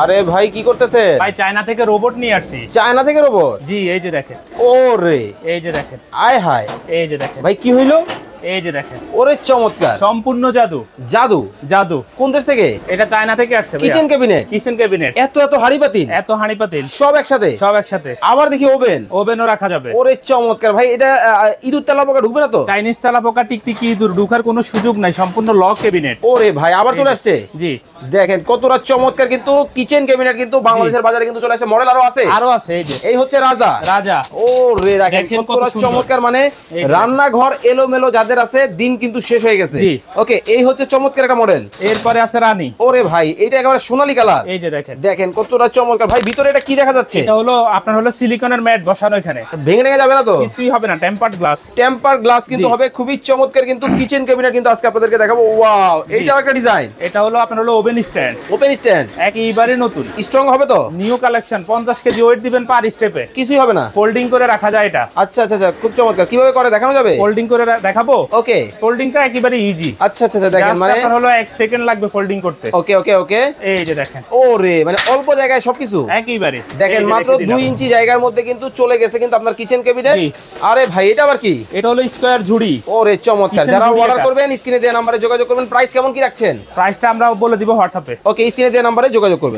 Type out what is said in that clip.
আরে ভাই কি করতেছে? ভাই চায়না থেকে রোবট নিয়ে আসছি। চায়না থেকে রোবট? জি, এই যে দেখেন। ওরে, এই যে দেখেন। আয় হায়, এই যে দেখেন ভাই কি হইলো? এই যে দেখেন। ওরে চমৎকার, সম্পূর্ণ জাদু। জাদু? জাদু। কোন দেশ থেকে? এটা চায়না থেকে আসছে। Kitchen cabinet? Kitchen cabinet. এত এত হাড়ি পাতিল, এত হাঁড়ি পাতিল সব একসাথে? সব একসাথে। আবার দেখি ওভেন, ওভেনও রাখা যাবে। ওরে চমৎকার ভাই। এটা ইঁদুর তেলাপোকা ঢুকবে না তো? চাইনিজ তেলাপোকা টিকটিকি ইঁদুর ঢোকার কোনো সুযোগ নাই, সম্পূর্ণ লক ক্যাবিনেট। ওরে ভাই আবার চলে আসছে। জি দেখেন কতটা চমৎকার কিন্তু কিচেন ক্যাবিনেট কিন্তু বাংলাদেশের বাজারে কিন্তু চলে আসছে। মডেল আরো আছে? আরো আছে। এই যে এই হচ্ছে রাজা। রাজা। ওরে দেখেন দেখেন কত কতটা সুন্দর। চমৎকার, মানে এই যে। রান্নাঘর এলোমেলো যাদের আছে দিন কিন্তু শেষ হয়ে গেছে। জি। ওকে, এই হচ্ছে চমৎকার একটা মডেল। এরপরে আছে রানী। ওরে ভাই এটা একেবারে সোনালী কালার। এই যে দেখেন। দেখেন কতটা চমৎকার ভাই। ভিতরে এটা কি দেখা যাচ্ছে? এটা হলো আপনার হলো সিলিকনের ম্যাট বসানো এখানে। ভেঙে ভেঙে যাবে না তো? কিছুই হবে না, টেম্পারড গ্লাস। টেম্পার গ্লাস কিন্তু জি। হবে। খুবই চমৎকার কিন্তু কিচেন ক্যাবিনেট কিন্তু আজকে আপনাদেরকে দেখাবো। ওয়াও, এইটা একটা ডিজাইন। এটা হলো আপনার হলো ওভেন স্ট্যান্ড। ওপেন স্ট্যান্ড একেবারে নতুন। স্ট্রং হবে তো? New collection. 50 কেজি ওয়েট দিবেন পার স্টেপে। কিছুই হবে না? ফোল্ডিং করে রাখা যায় এটা। আচ্ছা আচ্ছা আচ্ছা, খুব চমৎকার। কিভাবে করে দেখানো যাবে? ফোল্ডিং করে দেখাবো। ওকে, ফোল্ডিংটা একেবারে ইজি। আচ্ছা আচ্ছা আচ্ছা, দেখেন মানে আপনার হলো 1 সেকেন্ড লাগবে ফোল্ডিং করতে। ওকে ওকে ওকে। এই যে দেখেন। ওরে মানে অল্প জায়গায় সবকিছু একেবারে দেখেন, এই যে মাত্র রেখে দিলাম। 2 ইঞ্চি জায়গার মধ্যে কিন্তু চলে গেছে কিন্তু আপনার কিচেন ক্যাবিনেট। জি। আরে ভাই এটা আবার কি? এটা হলো স্কয়ার ঝুড়ি। ওরে চমৎকার। Kitchen যারা ঝুড়ি অর্ডার এটা। করবেন স্ক্রিনে দেওয়া নম্বরে যোগাযোগ করবেন। প্রাইস কেমন কি রাখছেন? প্রাইসটা আমরা বলে দিব হোয়াটসঅ্যাপে। ওকে, স্ক্রিনে দেওয়া নম্বরে যোগাযোগ করবেন।